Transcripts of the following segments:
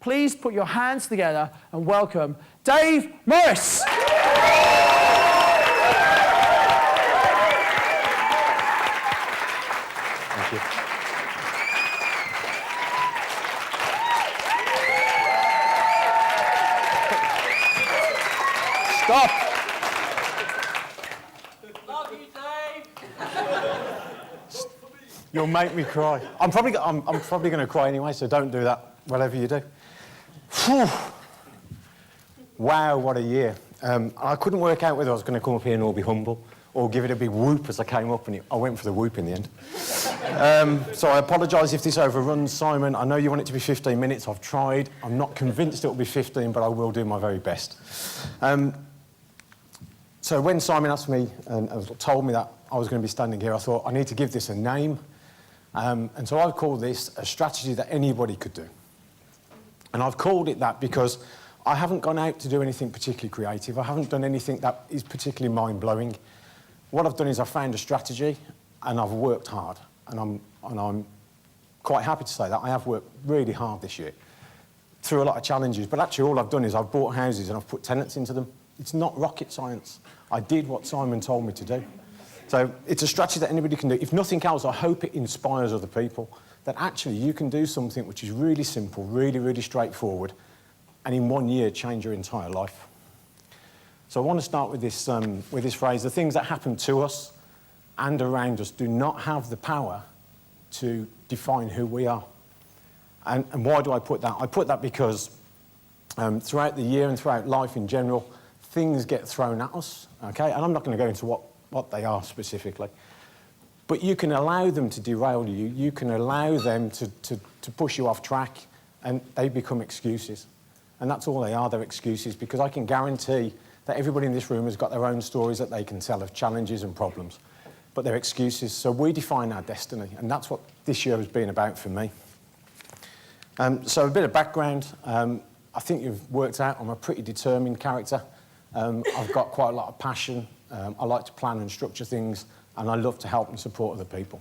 Please put your hands together and welcome Dave Morris. Thank you. Stop. Love you, Dave. You'll make me cry. I'm probably going to cry anyway, so don't do that, whatever you do. Whew. Wow, what a year. I couldn't work out whether I was going to come up here and all be humble or give it a big whoop as I came up, and I went for the whoop in the end. So I apologise if this overruns, Simon. I know you want it to be 15 minutes. I've tried. I'm not convinced it will be 15, but I will do my very best. So when Simon asked me and told me that I was going to be standing here, I thought I need to give this a name. And so I've called this a strategy that anybody could do. And I've called it that because I haven't gone out to do anything particularly creative. I haven't done anything that is particularly mind-blowing. What I've done is I've found a strategy and I've worked hard. And I'm quite happy to say that. I have worked really hard this year through a lot of challenges. But actually all I've done is I've bought houses and I've put tenants into them. It's not rocket science. I did what Simon told me to do. So it's a strategy that anybody can do. If nothing else, I hope it inspires other people that actually you can do something which is really simple, really, really straightforward, and in 1 year change your entire life. So I want to start with this phrase: the things that happen to us and around us do not have the power to define who we are. And why do I put that? I put that because throughout the year and throughout life in general, things get thrown at us, okay? And I'm not going to go into what they are specifically. But you can allow them to derail you. You can allow them to push you off track, and they become excuses. And that's all they are, they're excuses, because I can guarantee that everybody in this room has got their own stories that they can tell of challenges and problems. But they're excuses. So we define our destiny, and that's what this year has been about for me. So a bit of background. I think you've worked out I'm a pretty determined character. I've got quite a lot of passion. I like to plan and structure things, and I love to help and support other people.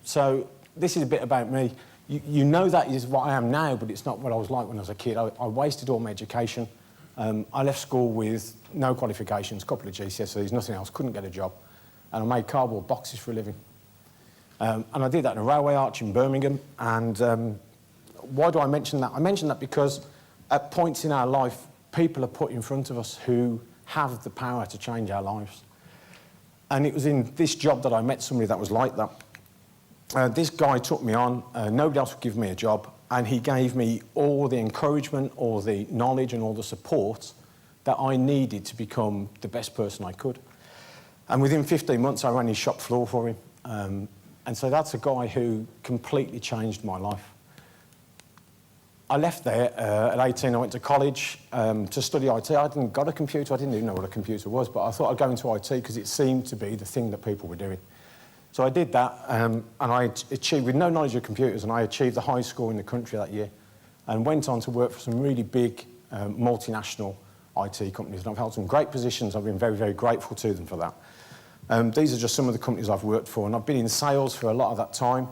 So this is a bit about me. You know that is what I am now, but it's not what I was like when I was a kid. I wasted all my education. I left school with no qualifications, a couple of GCSEs, nothing else, couldn't get a job. And I made cardboard boxes for a living. And I did that in a railway arch in Birmingham. And why do I mention that? I mention that because at points in our life, people are put in front of us who have the power to change our lives. And it was in this job that I met somebody that was like that. This guy took me on, nobody else would give me a job, and he gave me all the encouragement, all the knowledge and all the support that I needed to become the best person I could. And within 15 months, I ran his shop floor for him. And so that's a guy who completely changed my life. I left there at 18. I went to college to study IT. I hadn't got a computer. I didn't even know what a computer was, but I thought I'd go into IT because it seemed to be the thing that people were doing. So I did that, and I achieved, with no knowledge of computers, and I achieved the highest score in the country that year, and went on to work for some really big multinational IT companies. And I've held some great positions. I've been very, very grateful to them for that. These are just some of the companies I've worked for, and I've been in sales for a lot of that time.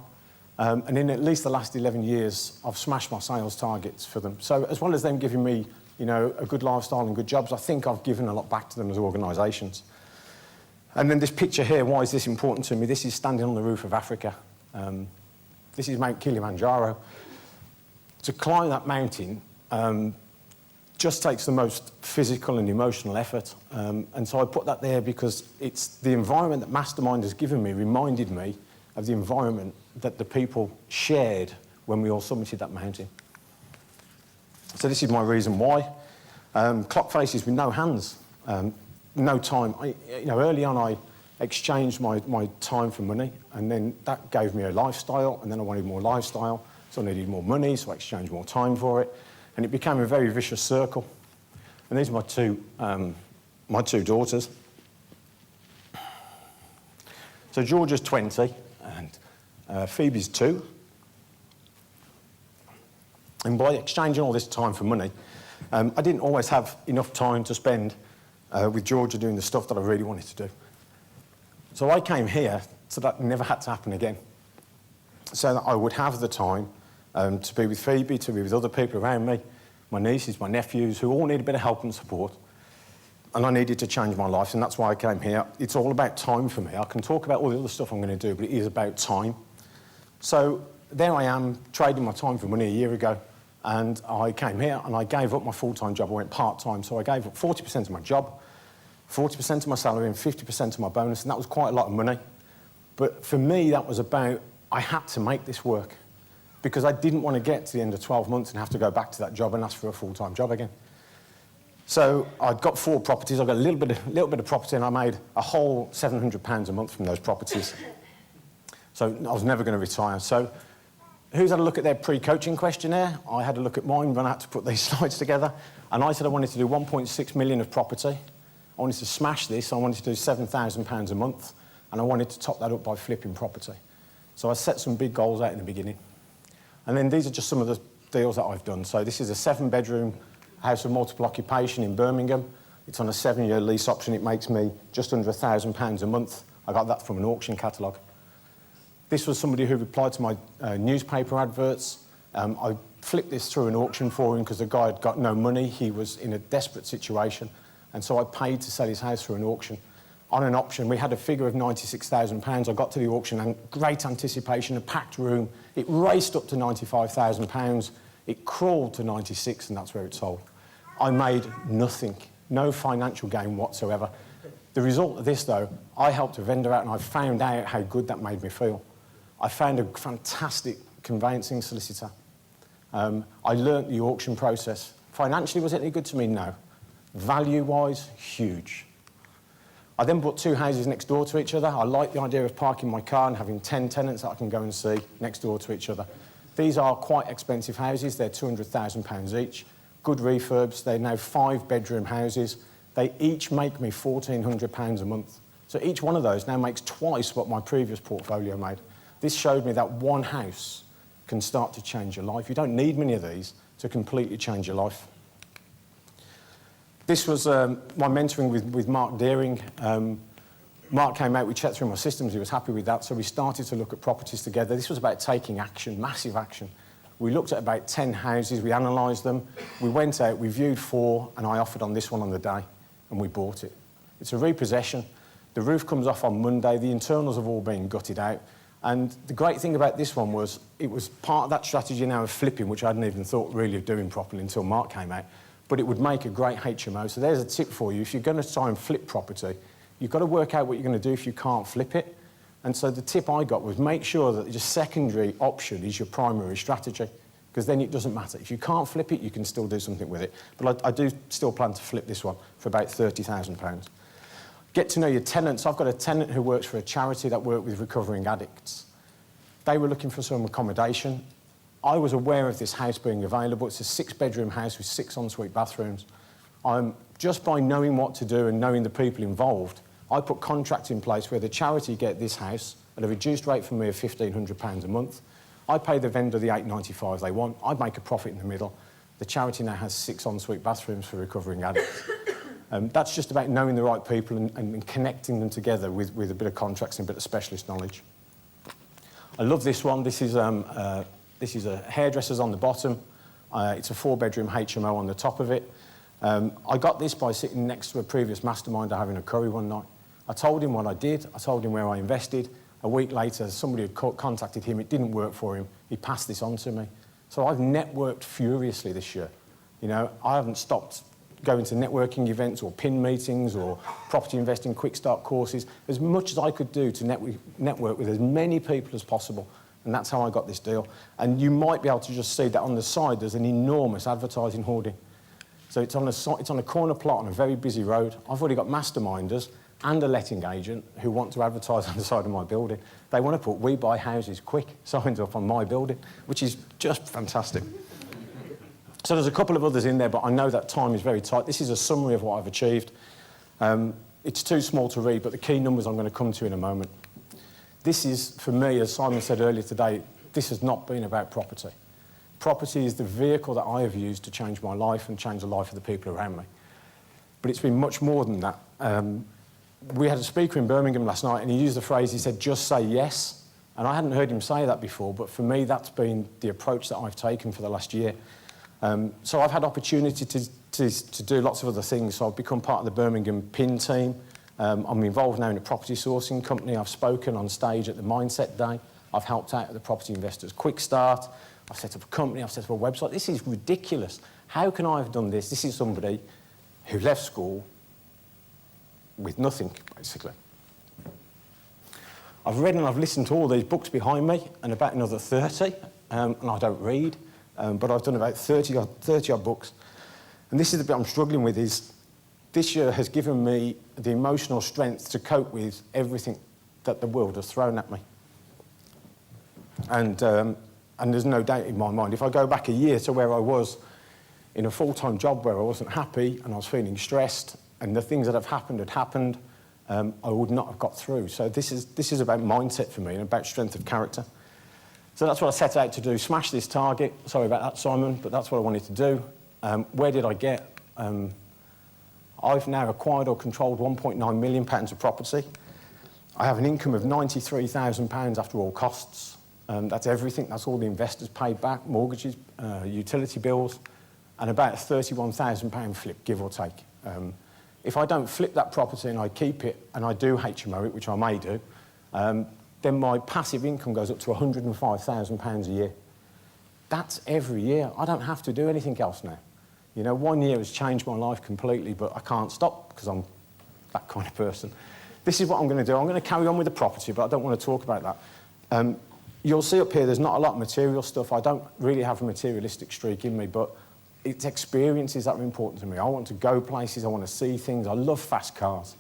And in at least the last 11 years, I've smashed my sales targets for them. So as well as them giving me, you know, a good lifestyle and good jobs, I think I've given a lot back to them as organisations. And then this picture here, why is this important to me? This is standing on the roof of Africa. This is Mount Kilimanjaro. To climb that mountain just takes the most physical and emotional effort. And so I put that there because it's the environment that Mastermind has given me, reminded me of the environment that the people shared when we all summited that mountain. So this is my reason why. Clock faces with no hands, no time. Early on I exchanged my time for money, and then that gave me a lifestyle, and then I wanted more lifestyle, so I needed more money, so I exchanged more time for it, and it became a very vicious circle. And these are my two daughters. So Georgia's 20, and Phoebe's 2. And by exchanging all this time for money, I didn't always have enough time to spend with Georgia doing the stuff that I really wanted to do. So I came here so that never had to happen again, so that I would have the time to be with Phoebe, to be with other people around me, my nieces, my nephews, who all need a bit of help and support. And I needed to change my life, and that's why I came here. It's all about time for me. I can talk about all the other stuff I'm going to do, but it is about time. So there I am, trading my time for money a year ago, and I came here and I gave up my full-time job. I went part-time, so I gave up 40% of my job, 40% of my salary, and 50% of my bonus, and that was quite a lot of money. But for me, that was about, I had to make this work, because I didn't want to get to the end of 12 months and have to go back to that job and ask for a full-time job again. So I'd got 4 properties, I got a little bit of property, and I made a whole £700 a month from those properties. So I was never going to retire. So who's had a look at their pre-coaching questionnaire? I had a look at mine when I had to put these slides together, and I said I wanted to do 1.6 million of property. I wanted to smash this. I wanted to do £7,000 a month, and I wanted to top that up by flipping property. So I set some big goals out in the beginning. And then these are just some of the deals that I've done. So this is a 7-bedroom house of multiple occupation in Birmingham. It's on a 7-year lease option. It makes me just under £1,000 a month. I got that from an auction catalogue. This was somebody who replied to my newspaper adverts. I flipped this through an auction for him because the guy had got no money. He was in a desperate situation. And so I paid to sell his house through an auction. On an option, we had a figure of £96,000. I got to the auction and great anticipation, a packed room. It raced up to £95,000. It crawled to 96, and that's where it sold. I made nothing, no financial gain whatsoever. The result of this, though, I helped a vendor out, and I found out how good that made me feel. I found a fantastic conveyancing solicitor. I learnt the auction process. Financially, was it any good to me? No. Value-wise, huge. I then bought 2 houses next door to each other. I like the idea of parking my car and having 10 tenants that I can go and see next door to each other. These are quite expensive houses. They're £200,000 each. Good refurbs. They're now 5-bedroom houses. They each make me £1,400 a month. So each one of those now makes twice what my previous portfolio made. This showed me that one house can start to change your life. You don't need many of these to completely change your life. This was my mentoring with Mark Deering. Mark came out, we checked through my systems, he was happy with that, so we started to look at properties together. This was about taking action, massive action. We looked at about 10 houses, we analysed them, we went out, we viewed 4, and I offered on this one on the day, and we bought it. It's a repossession. The roof comes off on Monday, the internals have all been gutted out, and the great thing about this one was, it was part of that strategy now of flipping, which I hadn't even thought really of doing properly until Mark came out, but it would make a great HMO. So there's a tip for you. If you're going to try and flip property, you've got to work out what you're going to do if you can't flip it. And so the tip I got was make sure that your secondary option is your primary strategy, because then it doesn't matter. If you can't flip it, you can still do something with it. But I do still plan to flip this one for about £30,000. Get to know your tenants. I've got a tenant who works for a charity that works with recovering addicts. They were looking for some accommodation. I was aware of this house being available. It's a 6-bedroom house with 6 ensuite bathrooms. Just by knowing what to do and knowing the people involved, I put contracts in place where the charity get this house at a reduced rate for me of £1,500 a month. I pay the vendor the $8.95 they want. I make a profit in the middle. The charity now has 6 ensuite bathrooms for recovering addicts. That's just about knowing the right people and connecting them together with a bit of contracts and a bit of specialist knowledge. I love this one. This is a hairdresser's on the bottom. It's a 4-bedroom HMO on the top of it. I got this by sitting next to a previous masterminder having a curry one night. I told him what I did. I told him where I invested. A week later, somebody had contacted him. It didn't work for him. He passed this on to me. So I've networked furiously this year. You know, I haven't stopped going to networking events or PIN meetings or property investing quick start courses, as much as I could do to network with as many people as possible. And that's how I got this deal. And you might be able to just see that on the side, there's an enormous advertising hoarding. So it's on a corner plot on a very busy road. I've already got masterminders and a letting agent who want to advertise on the side of my building. They want to put "We buy houses quick" signs up on my building, which is just fantastic. So there's a couple of others in there, but I know that time is very tight. This is a summary of what I've achieved. It's too small to read, but the key numbers I'm going to come to in a moment. This is, for me, as Simon said earlier today, this has not been about property. Property is the vehicle that I have used to change my life and change the life of the people around me. But it's been much more than that. We had a speaker in Birmingham last night, and he used the phrase, he said, "Just say yes." And I hadn't heard him say that before, but for me, that's been the approach that I've taken for the last year. So I've had opportunity to do lots of other things. So I've become part of the Birmingham PIN team. I'm involved now in a property sourcing company. I've spoken on stage at the Mindset Day. I've helped out at the Property Investors Quick Start. I've set up a company. I've set up a website. This is ridiculous. How can I have done this? This is somebody who left school with nothing, basically. I've read and I've listened to all these books behind me, and about another 30, and I don't read, but I've done about 30 odd books. And this is the bit I'm struggling with, is this year has given me the emotional strength to cope with everything that the world has thrown at me. And there's no doubt in my mind, if I go back a year to where I was in a full-time job where I wasn't happy and I was feeling stressed, and the things that have happened, I would not have got through. So this is about mindset for me and about strength of character. So that's what I set out to do, smash this target. Sorry about that, Simon, but that's what I wanted to do. Where did I get? I've now acquired or controlled £1.9 million of property. I have an income of £93,000 after all costs. That's everything. That's all the investors paid back, mortgages, utility bills, and about a £31,000 flip, give or take. If I don't flip that property and I keep it, and I do HMO it, which I may do, then my passive income goes up to £105,000 a year. That's every year. I don't have to do anything else now. You know, 1 year has changed my life completely, but I can't stop because I'm that kind of person. This is what I'm going to do. I'm going to carry on with the property, but I don't want to talk about that. You'll see up here there's not a lot of material stuff. I don't really have a materialistic streak in me, but it's experiences that are important to me. I want to go places, I want to see things. I love fast cars.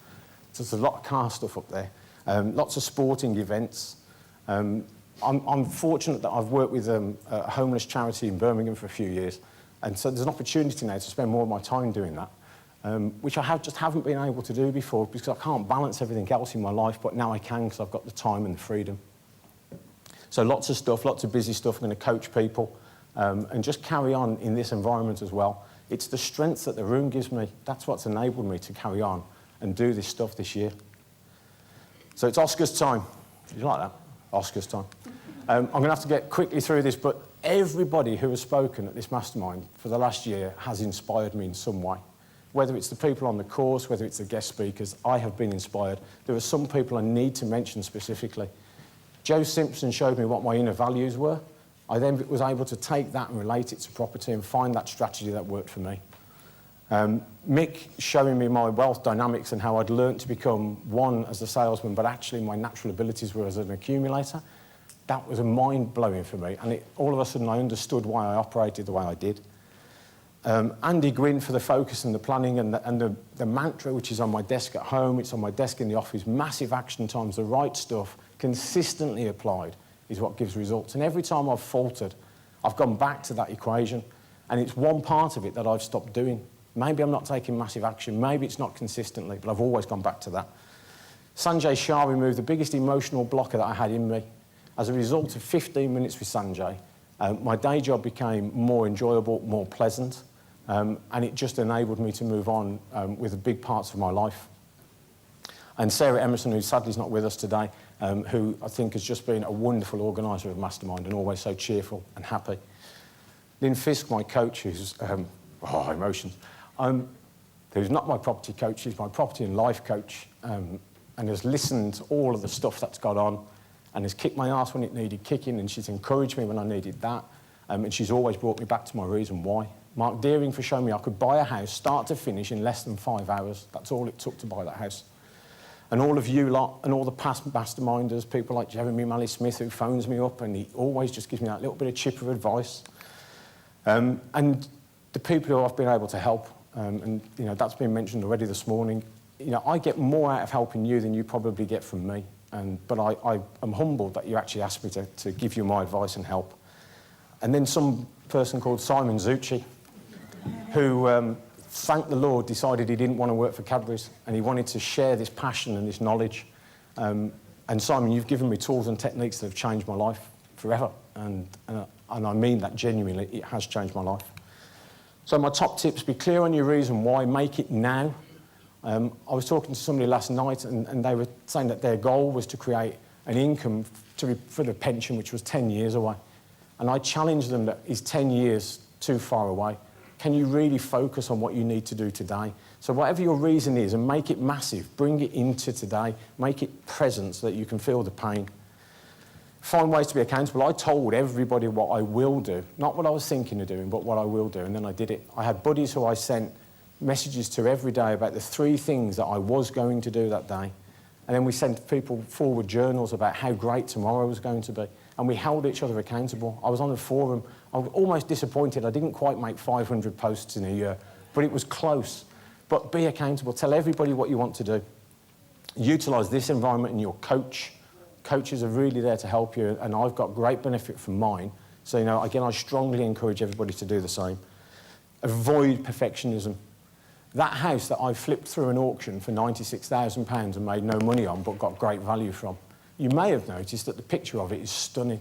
So there's a lot of car stuff up there. Lots of sporting events. I'm fortunate that I've worked with a homeless charity in Birmingham for a few years, and so there's an opportunity now to spend more of my time doing that, which I just haven't been able to do before because I can't balance everything else in my life, but now I can because I've got the time and the freedom. So lots of stuff, lots of busy stuff. I'm going to coach people. And just carry on in this environment as well. It's the strength that the room gives me. That's what's enabled me to carry on and do this stuff this year. So it's Oscar's time. Did you like that? Oscar's time. I'm going to have to get quickly through this, but everybody who has spoken at this mastermind for the last year has inspired me in some way. Whether it's the people on the course, whether it's the guest speakers, I have been inspired. There are some people I need to mention specifically. Joe Simpson showed me what my inner values were. I then was able to take that and relate it to property and find that strategy that worked for me. Mick showing me my wealth dynamics and how I'd learned to become one as a salesman, but actually my natural abilities were as an accumulator. That was a mind-blowing for me, and all of a sudden I understood why I operated the way I did. Andy Gwynn for the focus and the planning and the mantra, which is on my desk at home, it's on my desk in the office, massive action times, the right stuff, consistently applied, is what gives results. And every time I've faltered, I've gone back to that equation, and it's one part of it that I've stopped doing. Maybe I'm not taking massive action, maybe it's not consistently, but I've always gone back to that. Sanjay Shah removed the biggest emotional blocker that I had in me. As a result of 15 minutes with Sanjay, my day job became more enjoyable, more pleasant, and it just enabled me to move on with the big parts of my life. And Sarah Emerson, who sadly is not with us today, who I think has just been a wonderful organiser of Mastermind and always so cheerful and happy. Lynn Fisk, my coach, who's, emotions, who's not my property coach, she's my property and life coach, and has listened to all of the stuff that's gone on and has kicked my ass when it needed kicking, and she's encouraged me when I needed that, and she's always brought me back to my reason why. Mark Deering for showing me I could buy a house, start to finish, in less than 5 hours. That's all it took to buy that house. And all of you lot, and all the past masterminders, people like Jeremy Malley-Smith, who phones me up, and he always just gives me that little bit of chip of advice. And the people who I've been able to help, and you know, that's been mentioned already this morning. You know, I get more out of helping you than you probably get from me. But I am humbled that you actually asked me to give you my advice and help. And then some person called Simon Zutshi, who, thank the Lord, decided he didn't want to work for Cadbury's, and he wanted to share this passion and this knowledge. And Simon, you've given me tools and techniques that have changed my life forever. And I mean that genuinely, it has changed my life. So my top tips: be clear on your reason why, make it now. I was talking to somebody last night, and they were saying that their goal was to create an income for the pension, which was 10 years away. And I challenged them that is 10 years too far away? Can you really focus on what you need to do today? So whatever your reason is, and make it massive, bring it into today, make it present so that you can feel the pain. Find ways to be accountable. I told everybody what I will do, not what I was thinking of doing, but what I will do, and then I did it. I had buddies who I sent messages to every day about the 3 things that I was going to do that day. And then we sent people forward journals about how great tomorrow was going to be. And we held each other accountable. I was on a forum. I was almost disappointed. I didn't quite make 500 posts in a year, but it was close. But be accountable. Tell everybody what you want to do. Utilise this environment in your coach. Coaches are really there to help you, and I've got great benefit from mine. So, again, I strongly encourage everybody to do the same. Avoid perfectionism. That house that I flipped through an auction for £96,000 and made no money on, but got great value from, you may have noticed that the picture of it is stunning.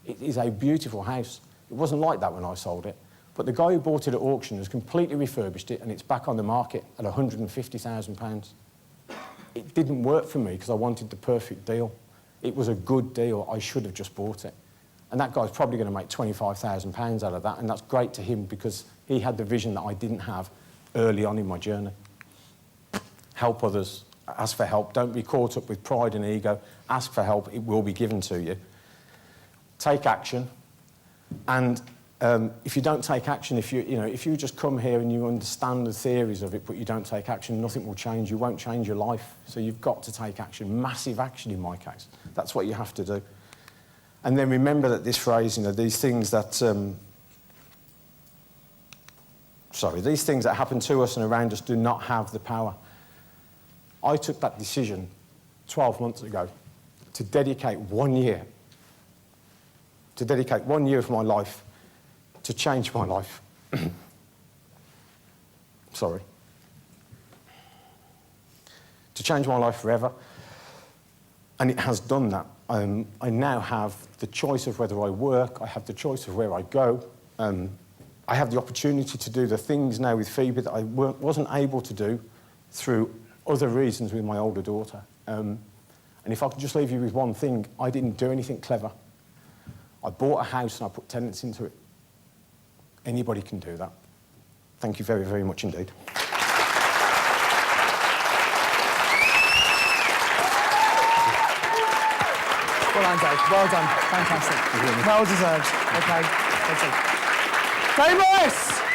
It is a beautiful house. It wasn't like that when I sold it. But the guy who bought it at auction has completely refurbished it, and it's back on the market at £150,000. It didn't work for me because I wanted the perfect deal. It was a good deal. I should have just bought it. And that guy's probably going to make £25,000 out of that, and that's great to him because he had the vision that I didn't have early on in my journey. Help others. Ask for help. Don't be caught up with pride and ego. Ask for help. It will be given to you. Take action. And if you don't take action, if you just come here and you understand the theories of it, but you don't take action, nothing will change. You won't change your life. So you've got to take action. Massive action in my case. That's what you have to do. And then remember that this phrase, these things that these things that happen to us and around us do not have the power. I took that decision 12 months ago to dedicate 1 year of my life to change my life. To change my life forever. And it has done that. I now have the choice of whether I work, I have the choice of where I go. I have the opportunity to do the things now with Phoebe that I wasn't able to do through other reasons with my older daughter. And if I could just leave you with one thing, I didn't do anything clever. I bought a house and I put tenants into it. Anybody can do that. Thank you very, very much indeed. Well done, Dave. Well done. Fantastic. Well deserved. Okay. That's it. Dave Lewis!